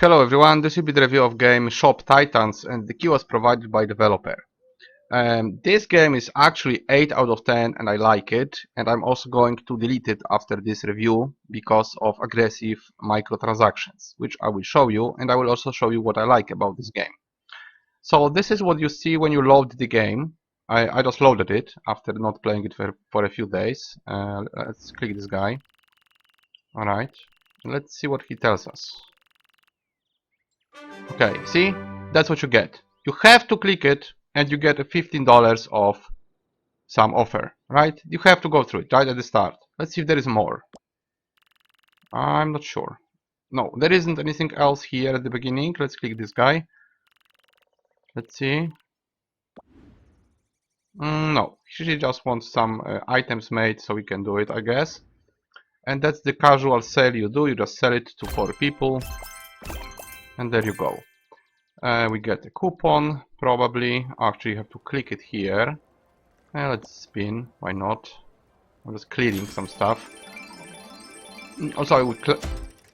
Hello everyone, this will be the review of game Shop Titans, and the key was provided by developer. This game is actually 8 out of 10 and I like it, and I'm also going to delete it after this review because of aggressive microtransactions, which I will show you, and I will also show you what I like about this game. So this is what you see when you load the game. I just loaded it after not playing it for a few days. Let's click this guy. Alright, let's see what he tells us. Okay, see? That's what you get. You have to click it and you get a $15 off some offer, right? You have to go through it right at the start. Let's see if there is more. I'm not sure. No, there isn't anything else here at the beginning. Let's click this guy. Let's see. No, she just wants some items made so we can do it, I guess. And that's the casual sale you do. You just sell it to 4 people. And there you go. We get a coupon, probably. Actually, you have to click it here. Let's spin, why not? I'm just clearing some stuff. Also, I will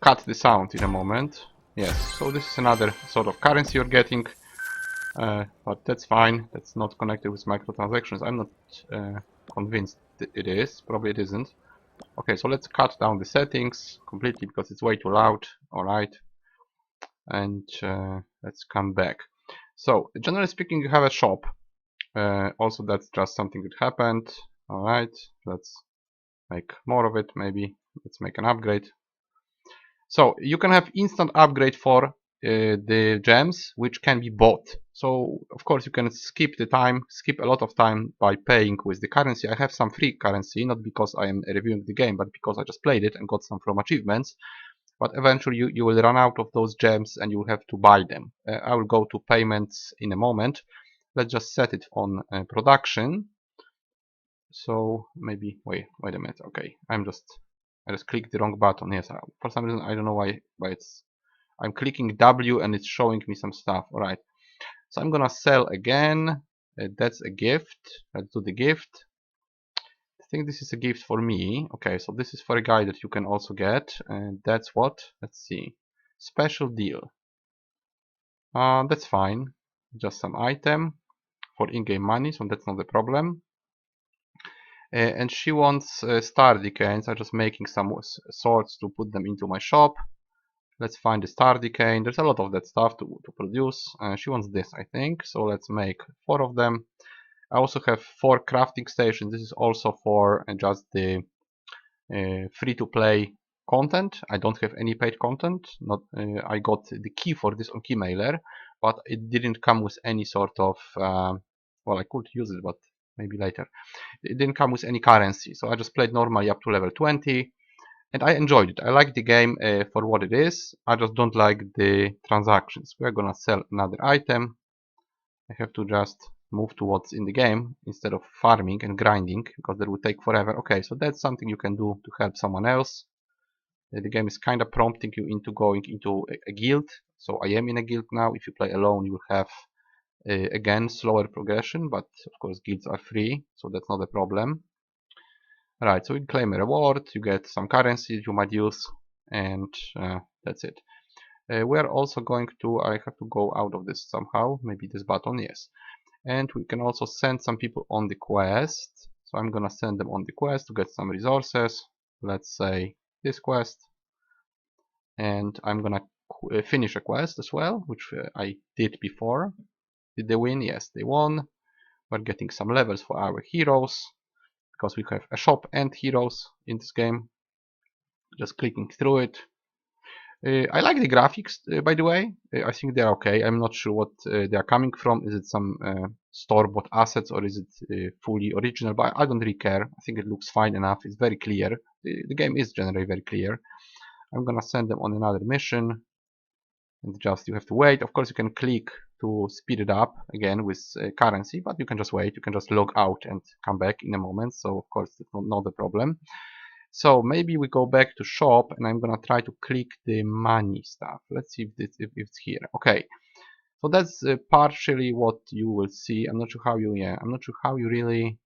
cut the sound in a moment. Yes, so this is another sort of currency you're getting. But that's fine, that's not connected with microtransactions. I'm not convinced that it is, probably it isn't. Okay, so let's cut down the settings completely because it's way too loud. Alright. And let's come back. So, generally speaking, you have a shop. Also, that's just something that happened. Alright, let's make more of it, maybe. Let's make an upgrade. So, you can have instant upgrade for the gems, which can be bought. So, of course, you can skip a lot of time by paying with the currency. I have some free currency, not because I am reviewing the game, but because I just played it and got some from achievements. But eventually you will run out of those gems and you will have to buy them. I will go to payments in a moment. Let's just set it on production. So maybe wait a minute. Okay, I just clicked the wrong button. Yes, for some reason I don't know why I'm clicking W and it's showing me some stuff. All right, so I'm gonna sell again. That's a gift. Let's do the gift. I think this is a gift for me. Okay, so this is for a guy that you can also get, and that's what. Let's see, special deal. That's fine. Just some item for in-game money, so that's not a problem. And she wants star decanes. I'm just making some swords to put them into my shop. Let's find the star decane. There's a lot of that stuff to produce. She wants this, I think. So let's make 4 of them. I also have 4 crafting stations. This is also for just the free-to-play content. I don't have any paid content. I got the key for this on Keymailer, but it didn't come with any sort of well, I could use it, but maybe later. It didn't come with any currency, so I just played normally up to level 20, and I enjoyed it. I like the game for what it is. I just don't like the transactions. We're gonna sell another item. I have to just move to what's in the game instead of farming and grinding because that would take forever. Okay, so that's something you can do to help someone else. The game is kind of prompting you into going into a guild. So I am in a guild now. If you play alone, you will have again slower progression, but of course guilds are free, so that's not a problem. Right, so you claim a reward, you get some currency you might use, and that's it. We are also going to, I have to go out of this somehow, maybe this button, yes. And we can also send some people on the quest. So I'm gonna send them on the quest to get some resources. Let's say this quest. And I'm gonna finish a quest as well, which I did before. Did they win? Yes, they won. We're getting some levels for our heroes, because we have a shop and heroes in this game. Just clicking through it. I like the graphics, by the way. I think they're okay. I'm not sure what they are coming from. Is it some store-bought assets or is it fully original? But I don't really care. I think it looks fine enough. It's very clear. The game is generally very clear. I'm gonna send them on another mission. And just you have to wait. Of course, you can click to speed it up again with currency, but you can just wait. You can just log out and come back in a moment. So of course, that's not the problem. So maybe we go back to shop and I'm gonna try to click the money stuff. Let's see if it's here. Okay, so that's partially what you will see. I'm not sure how you really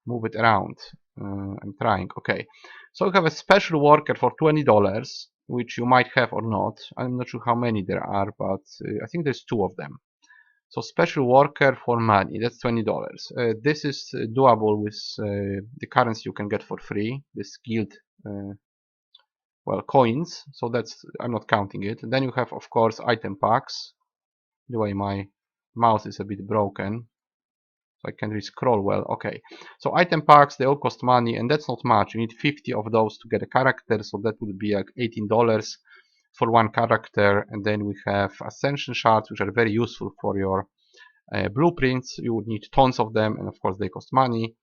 move it around. I'm trying. Okay, so we have a special worker for $20. which you might have or not. I'm not sure how many there are, but I think there's 2 of them. So special worker for money, that's $20. This is doable with the currency you can get for free, this guild, well, coins. So that's, I'm not counting it. And then you have, of course, item packs. The way my mouse is a bit broken, so I can't really scroll well. Okay, so item packs, they all cost money, and that's not much. You need 50 of those to get a character, so that would be like $18 for one character. And then we have ascension shards, which are very useful for your blueprints. You would need tons of them, and of course they cost money.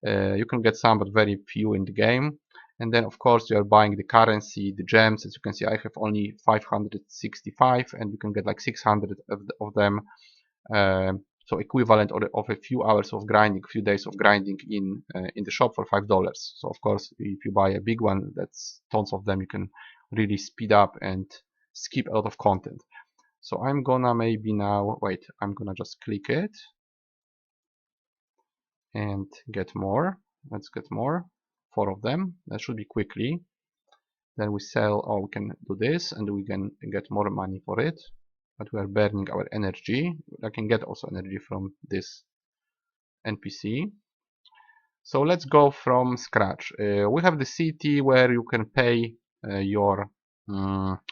You can get some, but very few in the game. And then of course you are buying the currency, the gems. As you can see, I have only 565, and you can get like 600 of them. So equivalent of a few hours of grinding, a few days of grinding in the shop for $5. So of course, if you buy a big one, that's tons of them. You can really speed up and skip a lot of content. So I'm gonna maybe now wait. I'm gonna just click it and get more. Let's get more. 4 of them. That should be quickly. Then we sell, or we can do this, and we can get more money for it. But we are burning our energy. I can get also energy from this NPC. So let's go from scratch. We have the city where you can pay your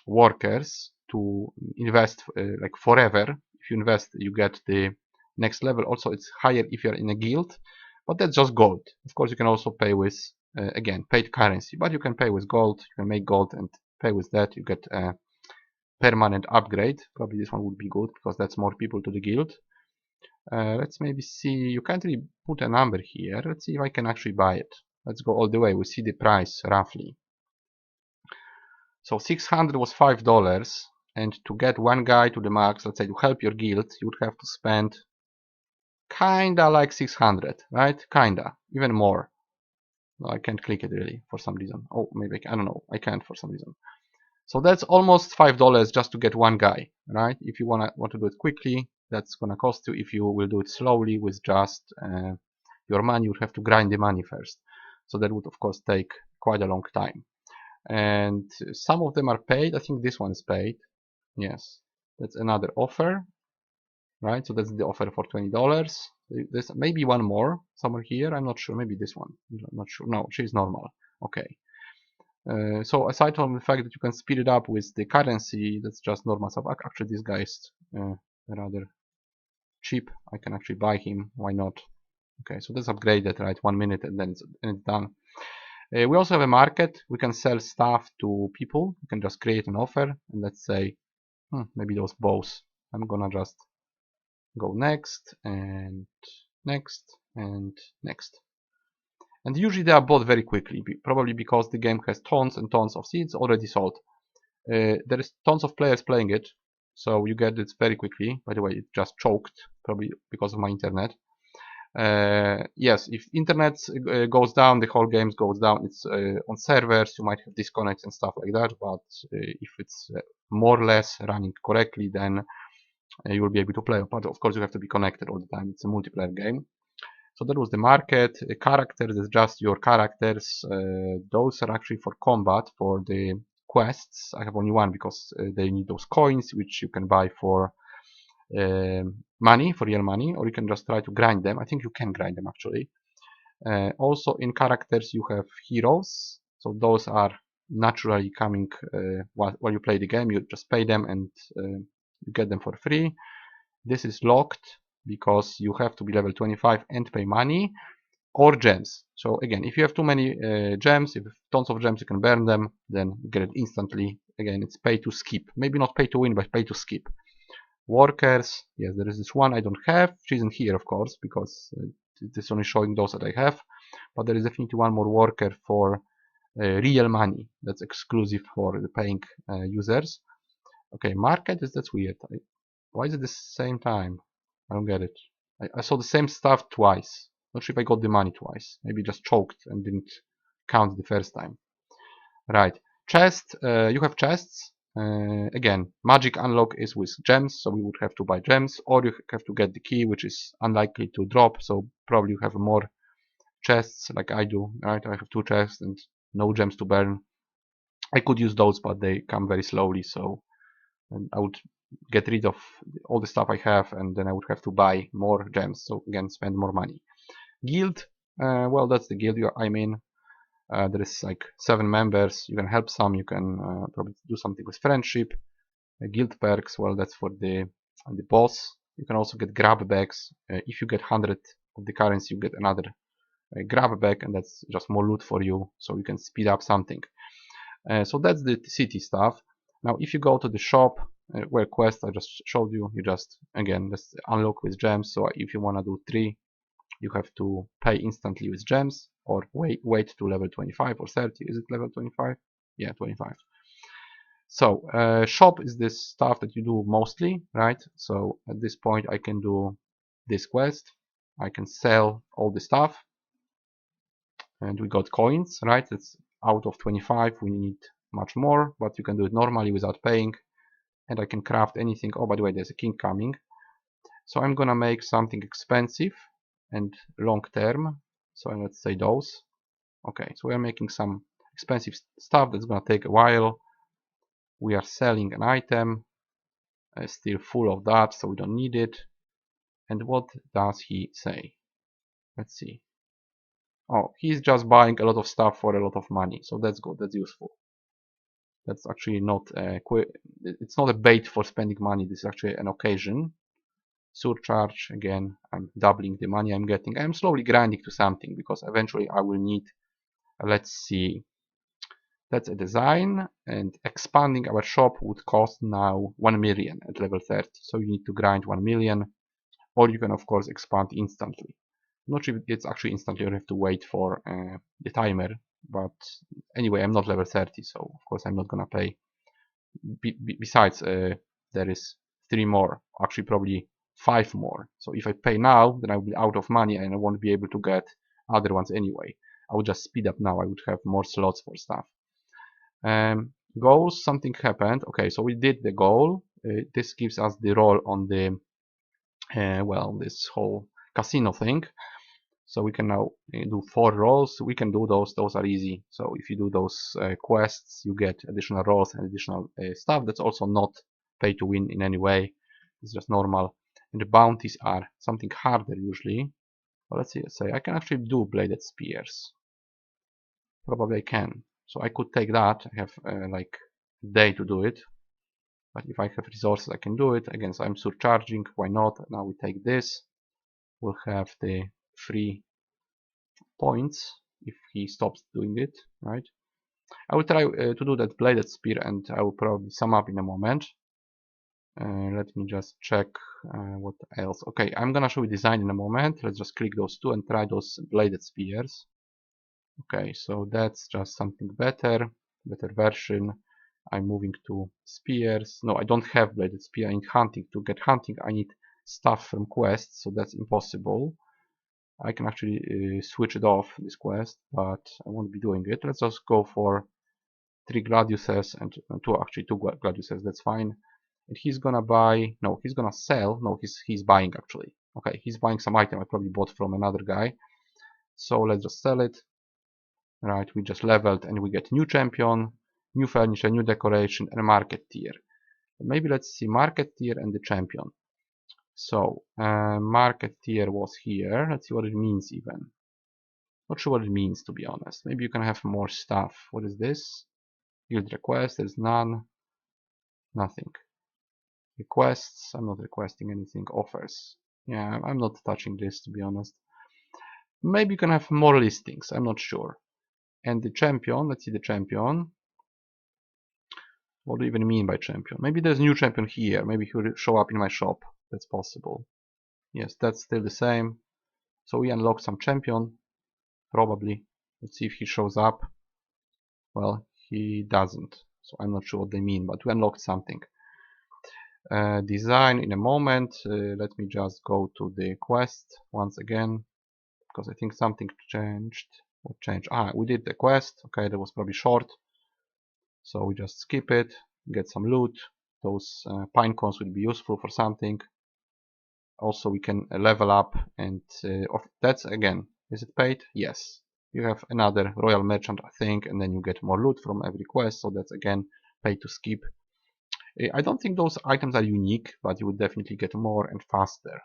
workers to invest like forever. If you invest, you get the next level. Also, it's higher if you're in a guild, but that's just gold. Of course, you can also pay with again paid currency, but you can pay with gold. You can make gold and pay with that. You get a permanent upgrade. Probably this one would be good because that's more people to the guild. Let's maybe see. You can't really put a number here. Let's see if I can actually buy it. Let's go all the way. We see the price roughly. So 600 was $5, and to get one guy to the max, let's say to help your guild, you would have to spend kinda like 600, right? Kinda, even more. No, I can't click it really for some reason. Oh, maybe I don't know. I can't for some reason. So that's almost $5 just to get one guy, right? If you want to do it quickly, that's gonna cost you. If you will do it slowly with just your money, you have to grind the money first. So that would of course take quite a long time. And some of them are paid. I think this one is paid. Yes, that's another offer, right? So that's the offer for $20. There's maybe one more somewhere here. I'm not sure. Maybe this one. I'm not sure. No, she's normal. Okay. So aside from the fact that you can speed it up with the currency, that's just normal stuff. Actually, this guy is rather cheap. I can actually buy him. Why not? Okay, so that's upgraded, right? 1 minute and then it's done. We also have a market. We can sell stuff to people. We can just create an offer and let's say maybe those bows. I'm gonna just go next and next and next. And usually they are bought very quickly, probably because the game has tons and tons of seeds already sold. There is tons of players playing it, so you get it very quickly. By the way, it just choked, probably because of my internet. Yes, if internet goes down, the whole game goes down. It's on servers, you might have disconnects and stuff like that, but if it's more or less running correctly, then you will be able to play. But of course, you have to be connected all the time. It's a multiplayer game. So that was the market. Characters is just your characters. Those are actually for combat, for the quests. I have only one because they need those coins, which you can buy for money, for real money, or you can just try to grind them. I think you can grind them actually. Also in characters you have heroes. So those are naturally coming while you play the game. You just pay them and you get them for free. This is locked because you have to be level 25 and pay money or gems. So again, if you have too many gems, if you have tons of gems, you can burn them, then you get it instantly. Again, it's pay to skip. Maybe not pay to win, but pay to skip. Workers, yes, there is this one I don't have. She isn't here, of course, because it is only showing those that I have. But there is definitely one more worker for real money. That's exclusive for the paying users. Okay, market that's weird. Why is it the same time? I don't get it. I saw the same stuff twice. Not sure if I got the money twice. Maybe just choked and didn't count the first time. Right. Chest. You have chests. Again, magic unlock is with gems, so we would have to buy gems, or you have to get the key, which is unlikely to drop, so probably you have more chests like I do, right? I have 2 chests and no gems to burn. I could use those, but they come very slowly, so I would get rid of all the stuff I have, and then I would have to buy more gems, so again spend more money. Guild, well, that's the guild I'm in. There is like 7 members. You can help some, you can probably do something with friendship. Guild perks, well, that's for the boss. You can also get grab bags. If you get 100 of the currency, you get another grab bag, and that's just more loot for you, so you can speed up something. So that's the city stuff. Now if you go to the shop where quest I just showed you, you just again just unlock with gems. So if you want to do 3, you have to pay instantly with gems, or wait to level 25 or 30. Is it level 25? Yeah, 25. So shop is this stuff that you do mostly, right? So at this point I can do this quest. I can sell all the stuff, and we got coins, right? It's out of 25, we need much more, but you can do it normally without paying. And I can craft anything. Oh, by the way, there's a king coming. So I'm gonna make something expensive and long term. So let's say those. Okay, so we are making some expensive stuff that's gonna take a while. We are selling an item, still full of that, so we don't need it. And what does he say? Let's see. Oh, he's just buying a lot of stuff for a lot of money, so that's good, that's useful. That's actually not it's not a bait for spending money, this is actually an occasion. Surcharge, again, I'm doubling the money I'm getting. I'm slowly grinding to something, because eventually I will need, let's see, that's a design, and expanding our shop would cost now 1 million at level 30. So you need to grind 1 million, or you can of course expand instantly. I'm not sure if it's actually instantly, you have to wait for the timer, but anyway, I'm not level 30, so of course I'm not gonna pay. Besides, there is 3 more, actually probably 5 more. So if I pay now, then I will be out of money and I won't be able to get other ones anyway. I would just speed up now, I would have more slots for stuff. Goals, something happened. Okay, so we did the goal. This gives us the roll on the, well, this whole casino thing. So we can now do 4 rolls. We can do those are easy. So if you do those quests, you get additional rolls and additional stuff. That's also not pay to win in any way. It's just normal. And the bounties are something harder usually. Well, let's see, let's say I can actually do bladed spears. Probably I can. So I could take that. I have like a day to do it. But if I have resources, I can do it. Again, so I'm surcharging. Why not? Now we take this. We'll have the free points if he stops doing it, right? I will try to do that bladed spear, and I will probably sum up in a moment. Let me just check what else. Okay, I'm gonna show you design in a moment. Let's just click those 2 and try those bladed spears. Okay, so that's just something better version. I'm moving to spears. No, I don't have bladed spear. I need hunting. To get hunting, I need stuff from quests, so that's impossible. I can actually switch it off, this quest, but I won't be doing it. Let's just go for 3 gladiuses and 2 gladiuses, that's fine. And he's gonna buy, no, he's gonna sell, no, he's buying actually. Okay, he's buying some item I probably bought from another guy. So let's just sell it. Right, we just leveled and we get new champion, new furniture, new decoration, and a market tier. Maybe let's see market tier and the champion. So market tier was here. Let's see what it means even. Not sure what it means, to be honest. Maybe you can have more stuff. What is this? Guild request. There's none. Nothing. Requests. I'm not requesting anything. Offers. Yeah, I'm not touching this, to be honest. Maybe you can have more listings. I'm not sure. And the champion. Let's see the champion. What do you even mean by champion? Maybe there's a new champion here. Maybe he will show up in my shop. That's possible. Yes, that's still the same. So we unlock some champion. Probably. Let's see if he shows up. Well, he doesn't. So I'm not sure what they mean, but we unlocked something. Design in a moment. Let me just go to the quest once again, because I think something changed. What changed? Ah, we did the quest. Okay, that was probably short. So we just skip it, get some loot. Those pine cones will be useful for something. Also, we can level up, and that's again, is it paid? Yes. you have another royal merchant, I think, and then you get more loot from every quest. So that's again pay to skip. I don't think those items are unique, but you would definitely get more and faster.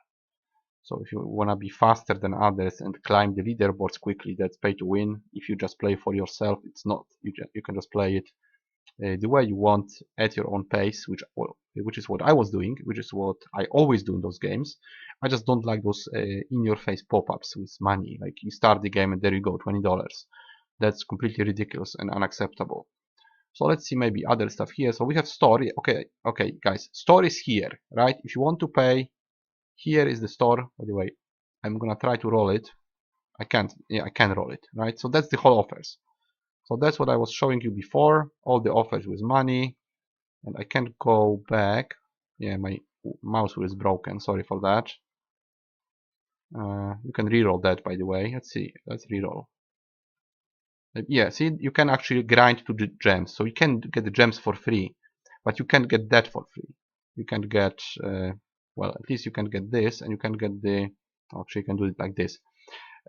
So if you want to be faster than others and climb the leaderboards quickly, that's pay to win. If you just play for yourself, it's not. You can just play it the way you want at your own pace, which is what I was doing, which is what I always do in those games. I just don't like those in-your-face pop-ups with money. Like you start the game and there you go, $20. That's completely ridiculous and unacceptable. So let's see maybe other stuff here. So we have story. Okay, guys, store is here, right? If you want to pay, here is the store. By the way, I'm gonna try to roll it. I can't. Yeah, I can roll it, right? So that's the whole offers. So that's what I was showing you before. All the offers with money, and I can't go back. Yeah, my mouse wheel is broken. Sorry for that. You can reroll that, by the way. Let's see. Let's reroll. Yeah, see, you can actually grind to the gems. So you can get the gems for free, but you can't get that for free. You can get, well, at least you can get this, and you can get the, actually you can do it like this.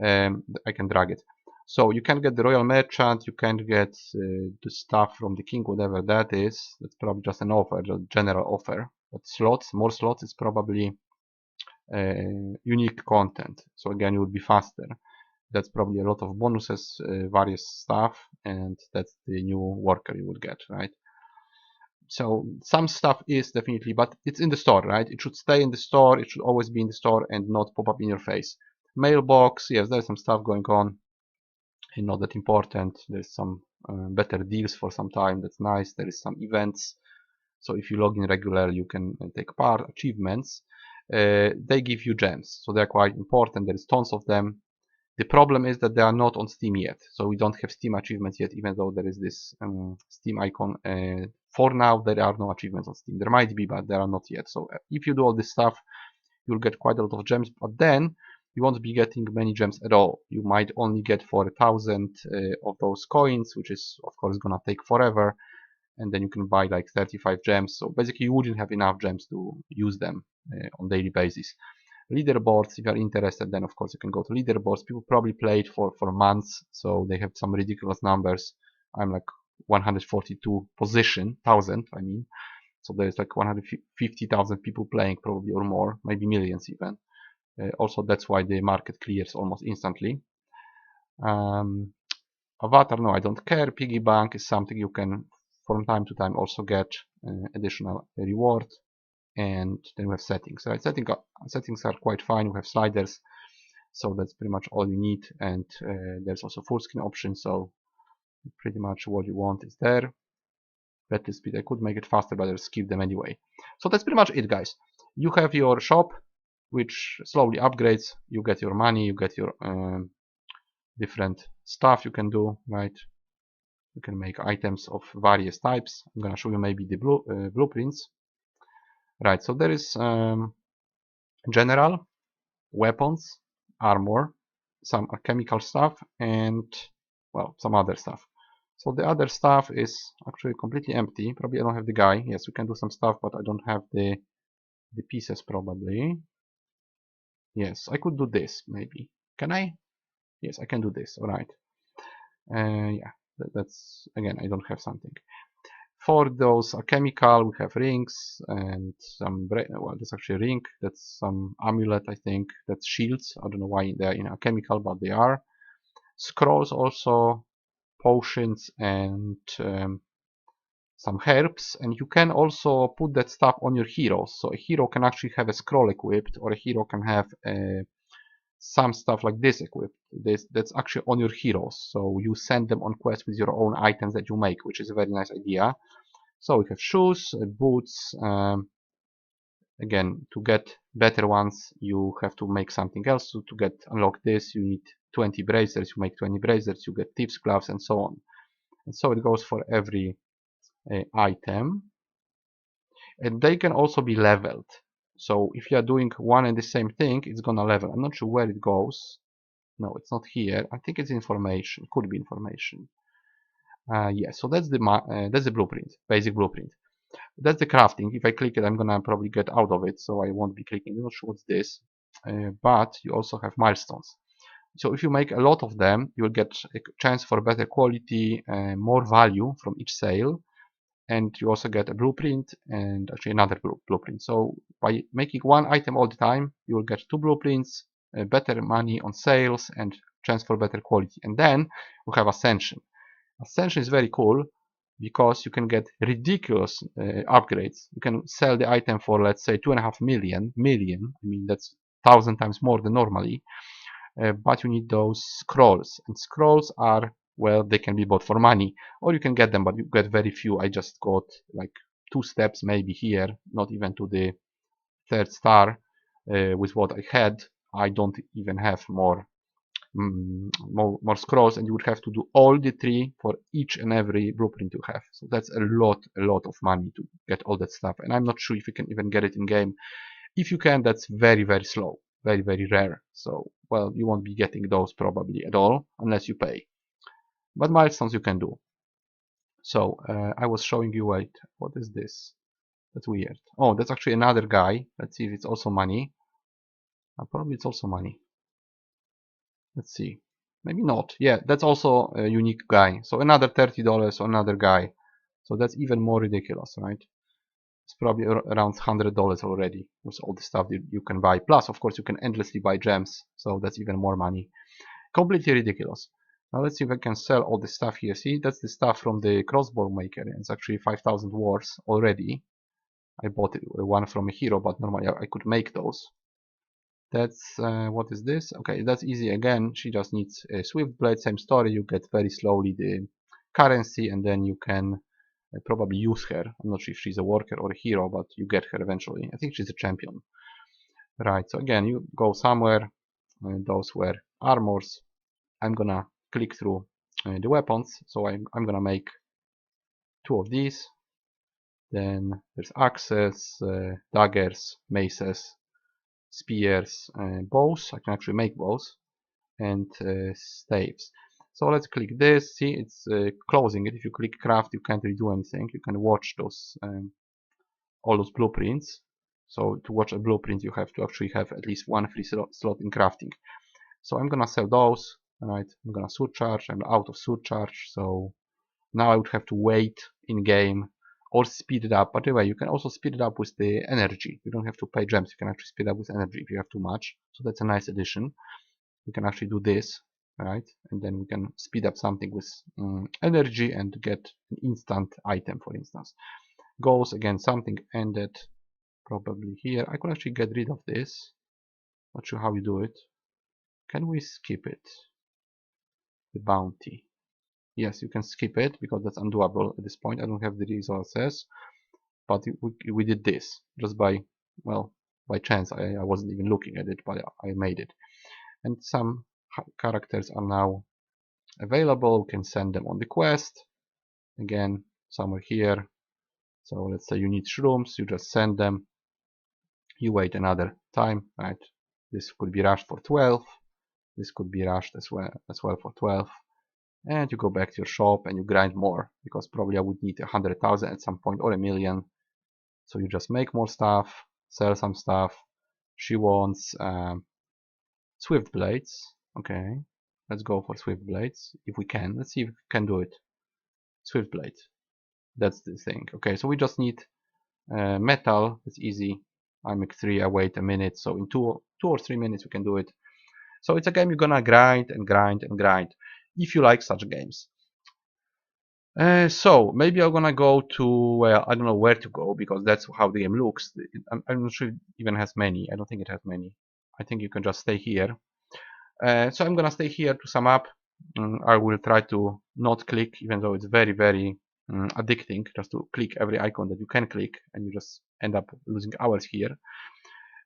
I can drag it. So you can get the royal merchant, you can get the stuff from the king, whatever that is. That's probably just an offer, just general offer. But slots, more slots is probably unique content. So again, you would be faster. That's probably a lot of bonuses, various stuff, and that's the new worker you would get, right? So some stuff is definitely, but it's in the store, right? It should stay in the store. It should always be in the store and not pop up in your face. Mailbox, yes, there's some stuff going on. And not that important. There's some better deals for some time. That's nice. There is some events. So if you log in regularly, you can take part. Achievements. They give you gems, so they're quite important. There is tons of them. The problem is that they are not on Steam yet, so we don't have Steam achievements yet, even though there is this Steam icon. For now, there are no achievements on Steam. There might be, but there are not yet. So if you do all this stuff, you'll get quite a lot of gems, but then you won't be getting many gems at all. You might only get for 1,000 of those coins, which is of course gonna take forever, and then you can buy like 35 gems. So basically you wouldn't have enough gems to use them on daily basis. Leaderboards, if you're interested, then of course you can go to leaderboards. People probably play it for months, so they have some ridiculous numbers. I'm like 142 position, 1,000 I mean. So there's like 150,000 people playing probably, or more, maybe millions even. Also that's why the market clears almost instantly. Avatar, no, I don't care. Piggy bank is something you can from time to time also get additional reward. And then we have settings, right? Settings are quite fine. We have sliders, so that's pretty much all you need. And there's also full screen option, so pretty much what you want is there. Battery speed, I could make it faster, but I'll skip them anyway. So that's pretty much it, guys. You have your shop, which slowly upgrades. You get your money, you get your different stuff you can do, right? You can make items of various types. I'm gonna show you maybe the blueprints. Right, so there is general, weapons, armor, some chemical stuff, and well, some other stuff. So the other stuff is actually completely empty. Probably I don't have the guy. Yes, we can do some stuff, but I don't have the pieces probably. Yes, I could do this maybe. Can I? Yes, I can do this. All right. Yeah, that's again, I don't have something. For those chemical, we have rings and some, well, that's actually a ring. That's some amulet, I think. That's shields. I don't know why they're in a chemical, but they are. Scrolls also, potions, and some herbs. And you can also put that stuff on your heroes. So a hero can actually have a scroll equipped, or a hero can have some stuff like this equipped. That's actually on your heroes. So you send them on quests with your own items that you make, which is a very nice idea. So we have shoes, boots. Again, to get better ones, you have to make something else. So to unlock this, you need 20 bracers. You make 20 bracers, you get thieves gloves, and so on. And so it goes for every item. And they can also be leveled. So if you are doing one and the same thing, it's gonna level. I'm not sure where it goes. No, it's not here. I think it's information. Could be information. Yeah, so that's the blueprint, basic blueprint. That's the crafting. If I click it, I'm gonna probably get out of it, so I won't be clicking. I'm not sure what's this, but you also have milestones. So if you make a lot of them, you will get a chance for better quality, more value from each sale, and you also get a blueprint and actually another blueprint. So by making one item all the time, you will get 2 blueprints, better money on sales, and chance for better quality. And then we have Ascension. Ascension is very cool because you can get ridiculous upgrades. You can sell the item for, let's say, 2.5 million. I mean, that's 1,000 times more than normally. But you need those scrolls, and scrolls are, well, they can be bought for money, or you can get them, but you get very few. I just got like 2 steps maybe here, not even to the 3rd star with what I had. I don't even have more scrolls, and you would have to do all the 3 for each and every blueprint you have. So that's a lot of money to get all that stuff, and I'm not sure if you can even get it in game. If you can, that's very slow, very rare. So, well, you won't be getting those probably at all unless you pay. But milestones you can do. So I was showing you, wait, what is this? That's weird. Oh, that's actually another guy. Let's see if it's also money. Probably it's also money. Let's see. Maybe not. Yeah, that's also a unique guy. So another $30 on another guy. So that's even more ridiculous, right? It's probably around $100 already with all the stuff that you can buy. Plus, of course, you can endlessly buy gems. So that's even more money. Completely ridiculous. Now let's see if I can sell all the stuff here. See, that's the stuff from the crossbow maker. It's actually 5,000 wars already. I bought one from a hero, but normally I could make those. That's what is this? Okay, that's easy again. She just needs a swift blade. Same story. You get very slowly the currency, and then you can probably use her. I'm not sure if she's a worker or a hero, but you get her eventually. I think she's a champion. Right. So again, you go somewhere. Those were armors. I'm gonna click through the weapons. So I'm gonna make 2 of these. Then there's axes, daggers, maces, spears, bows. I can actually make bows, and staves. So let's click this. See, it's closing it. If you click craft, you can't really do anything. You can watch those all those blueprints. So to watch a blueprint, you have to actually have at least 1 free slot in crafting. So I'm gonna sell those. Right, I'm gonna surcharge. I'm out of surcharge, so now I would have to wait in game or speed it up. But anyway, you can also speed it up with the energy. You don't have to pay gems. You can actually speed up with energy if you have too much. So that's a nice addition. We can actually do this, right? And then we can speed up something with energy and get an instant item, for instance. Goals, again, something ended probably here. I could actually get rid of this. Not sure how you do it. Can we skip it? The bounty. Yes, you can skip it because that's undoable at this point. I don't have the resources, but we did this just by, well, by chance. I wasn't even looking at it, but I made it. And some characters are now available. We can send them on the quest. Again, somewhere here. So let's say you need shrooms, you just send them. You wait another time, right? This could be rushed for 12. This could be rushed as well for 12. And you go back to your shop and you grind more, because probably I would need 100,000 at some point or 1,000,000. So you just make more stuff, sell some stuff. She wants swift blades. Okay, let's go for swift blades if we can. Let's see if we can do it. Swift blade. That's the thing. Okay, so we just need metal. It's easy. I make 3. I wait a minute. So in 2 or 3 minutes we can do it. So it's a game you're gonna grind and grind and grind if you like such games. So maybe I'm gonna go to, well, I don't know where to go because that's how the game looks. I'm not sure it even has many. I don't think it has many. I think you can just stay here. So I'm gonna stay here to sum up. I will try to not click, even though it's very addicting just to click every icon that you can click, and you just end up losing hours here.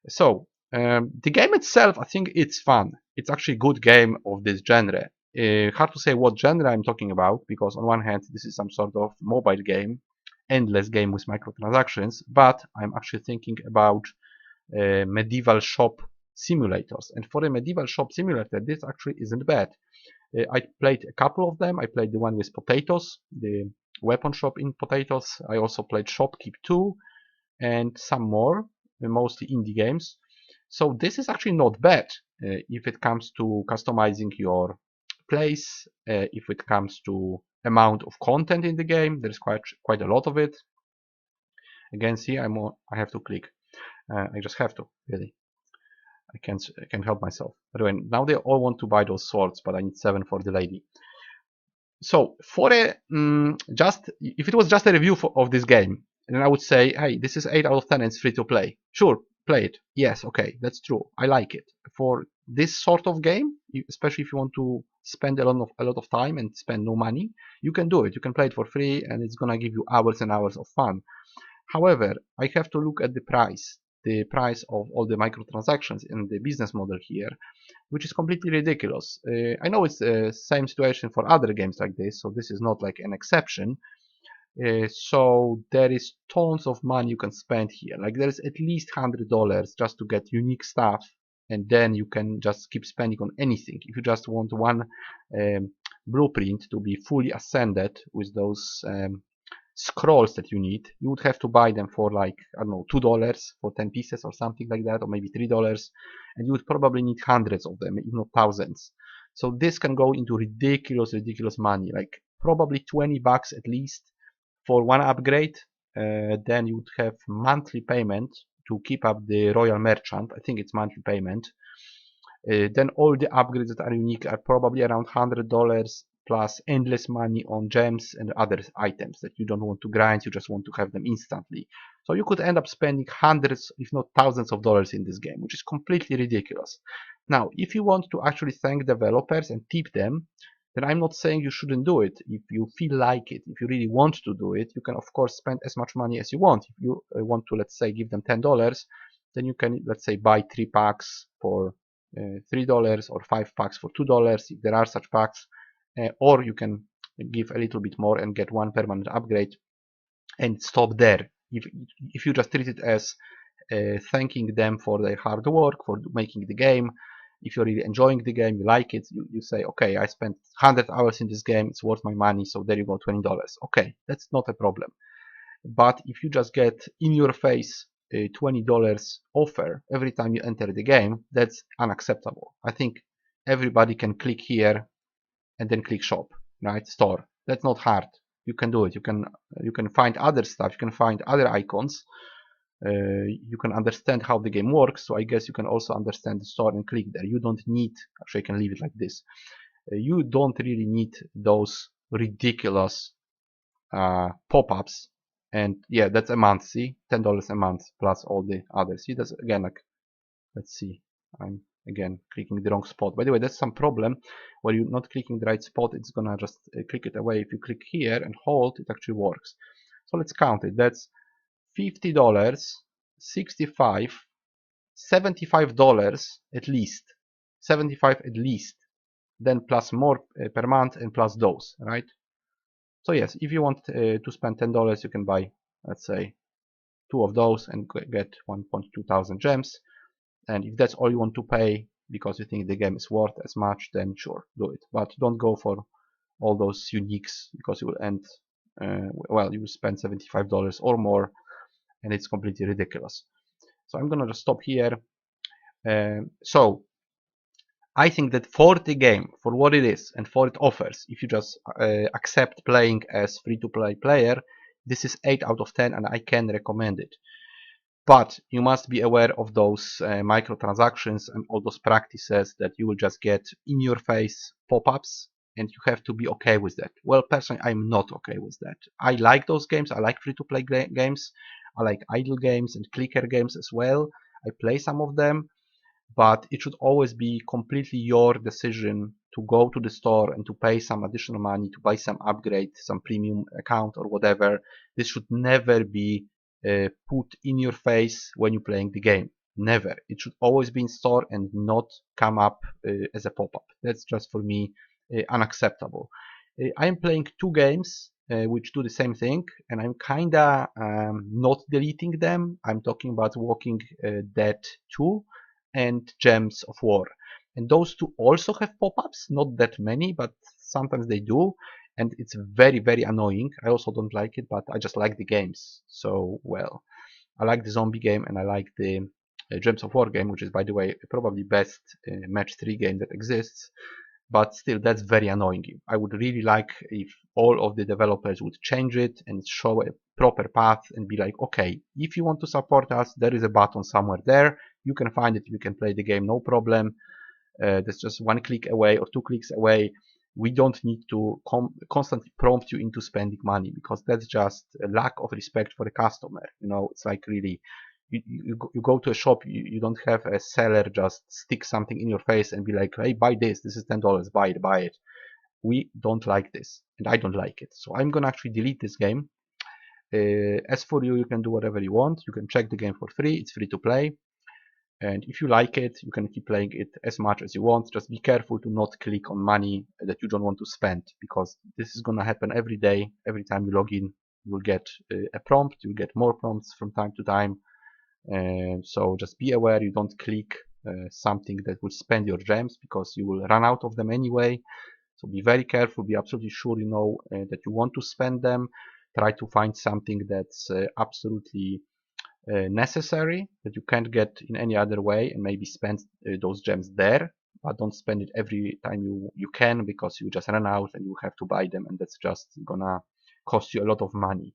So the game itself, I think it's fun. It's actually a good game of this genre. Hard to say what genre I'm talking about, because on one hand this is some sort of mobile game, endless game with microtransactions, but I'm actually thinking about medieval shop simulators. And for a medieval shop simulator, this actually isn't bad. I played a couple of them. I played the one with potatoes, the weapon shop in potatoes. I also played Shopkeep 2 and some more, mostly indie games. So this is actually not bad. if it comes to customizing your place, if it comes to amount of content in the game, there's quite a lot of it. Again, see, I have to click. I just have to, really. I can't help myself. But anyway, now they all want to buy those swords, but I need 7 for the lady. So for a just if it was just a review of this game, then I would say, hey, this is 8 out of 10 and it's free to play. Sure, play it. Yes, okay, that's true. I like it. For this sort of game, especially if you want to spend a lot of time and spend no money, you can do it. You can play it for free, and it's gonna give you hours and hours of fun. However, I have to look at the price of all the microtransactions in the business model here, which is completely ridiculous. I know it's the same situation for other games like this, so this is not like an exception. So there is tons of money you can spend here. Like there is at least $100 just to get unique stuff, and then you can just keep spending on anything. If you just want one blueprint to be fully ascended with those scrolls that you need, you would have to buy them for like, I don't know, $2 for 10 pieces or something like that, or maybe $3, and you would probably need hundreds of them, if not thousands. So this can go into ridiculous money, like probably 20 bucks at least for one upgrade. Then you would have monthly payment to keep up the Royal Merchant. I think it's monthly payment. Then all the upgrades that are unique are probably around $100 plus endless money on gems and other items that you don't want to grind, you just want to have them instantly. So you could end up spending hundreds, if not thousands of dollars in this game, which is completely ridiculous. Now, if you want to actually thank developers and tip them, then I'm not saying you shouldn't do it. If you feel like it, if you really want to do it, you can of course spend as much money as you want. If you want to, let's say, give them $10, then you can, let's say, buy 3 packs for $3 or 5 packs for $2 if there are such packs. Or you can give a little bit more and get one permanent upgrade and stop there. If you just treat it as thanking them for their hard work, for making the game, if you're really enjoying the game, you like it, you say, okay, I spent 100 hours in this game, it's worth my money, so there you go, $20. Okay, that's not a problem. But if you just get in your face a $20 offer every time you enter the game, that's unacceptable. I think everybody can click here and then click shop, right? Store. That's not hard. You can do it. You can find other stuff. You can find other icons. You can understand how the game works. So I guess you can also understand the store and click there. You don't need. Actually, I can leave it like this. You don't really need those ridiculous pop-ups. And yeah, that's a month. See, $10 a month plus all the others. See, that's again like. Let's see. I'm again clicking the wrong spot. By the way, that's some problem where you're not clicking the right spot. It's gonna just click it away. If you click here and hold, it actually works. So let's count it. That's $50, 65, $75 at least, 75 at least, then plus more per month and plus those, right? So yes, if you want to spend $10, you can buy, let's say, 2 of those and get 1.2 thousand gems. And if that's all you want to pay because you think the game is worth as much, then sure, do it. But don't go for all those uniques because you will end, well, you will spend $75 or more, and it's completely ridiculous. So I'm gonna just stop here. So I think that for the game, for what it is and for it offers, if you just accept playing as free-to-play player, this is 8 out of 10 and I can recommend it. But you must be aware of those microtransactions and all those practices that you will just get in your face pop-ups, and you have to be okay with that. Well, personally, I'm not okay with that. I like those games. I like free-to-play games. I like idle games and clicker games as well. I play some of them, but it should always be completely your decision to go to the store and to pay some additional money to buy some upgrade, some premium account or whatever. This should never be put in your face when you're playing the game. Never. It should always be in store and not come up as a pop-up. That's just for me unacceptable. I'm playing 2 games which do the same thing, and I'm kinda not deleting them. I'm talking about Walking Dead 2 and Gems of War. And those 2 also have pop-ups, not that many, but sometimes they do. And it's very annoying. I also don't like it, but I just like the games. So, well, I like the zombie game and I like the Gems of War game, which is, by the way, probably best match 3 game that exists. But still, that's very annoying. I would really like if all of the developers would change it and show a proper path and be like, okay, if you want to support us, there is a button somewhere there. You can find it, you can play the game, no problem. That's just 1 click away or 2 clicks away. We don't need to constantly prompt you into spending money, because that's just a lack of respect for the customer. You know, it's like really, you go to a shop, you don't have a seller just stick something in your face and be like, hey, buy this, this is $10, buy it. We don't like this, and I don't like it. So I'm gonna actually delete this game. As for you, you can do whatever you want. You can check the game for free, it's free to play. And if you like it, you can keep playing it as much as you want. Just be careful to not click on money that you don't want to spend, because this is gonna happen every day. Every time you log in, you will get a prompt, you'll get more prompts from time to time. So just be aware you don't click something that will spend your gems, because you will run out of them anyway. So be very careful, be absolutely sure you know that you want to spend them. Try to find something that's absolutely necessary, that you can't get in any other way, and maybe spend those gems there, but don't spend it every time you can, because you just run out and you have to buy them, and that's just gonna cost you a lot of money.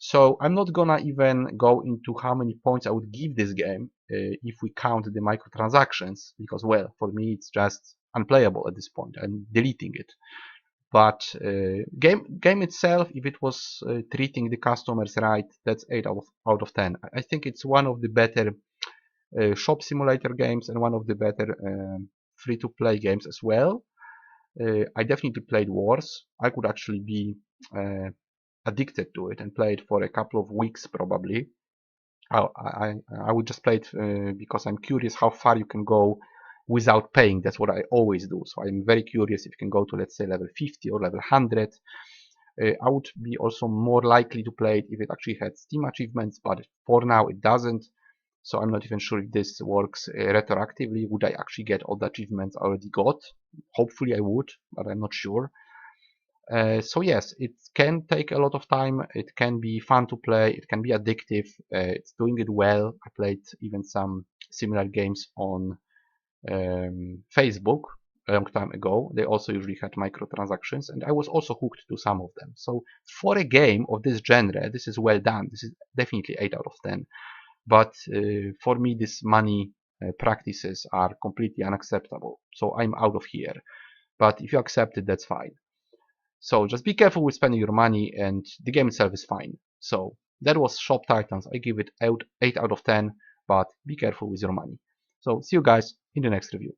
So I'm not gonna even go into how many points I would give this game if we count the microtransactions, because, well, for me it's just unplayable at this point. I'm deleting it. But game itself, if it was treating the customers right, that's 8 out of 10. I think it's one of the better shop simulator games, and one of the better free-to-play games as well. I definitely played Wars. I could actually be addicted to it and play it for a couple of weeks probably. I would just play it because I'm curious how far you can go without paying. That's what I always do. So I'm very curious if you can go to, let's say, level 50 or level 100. I would be also more likely to play it if it actually had Steam achievements, but for now it doesn't. So I'm not even sure if this works retroactively. Would I actually get all the achievements I already got? Hopefully I would, but I'm not sure. So yes, it can take a lot of time, it can be fun to play, it can be addictive, it's doing it well. I played even some similar games on Facebook a long time ago. They also usually had microtransactions, and I was also hooked to some of them. So for a game of this genre, this is well done. This is definitely 8 out of 10. But for me, these money practices are completely unacceptable. So I'm out of here. But if you accept it, that's fine. So just be careful with spending your money, and the game itself is fine. So that was Shop Titans. I give it 8 out of 10, but be careful with your money. So see you guys in the next review.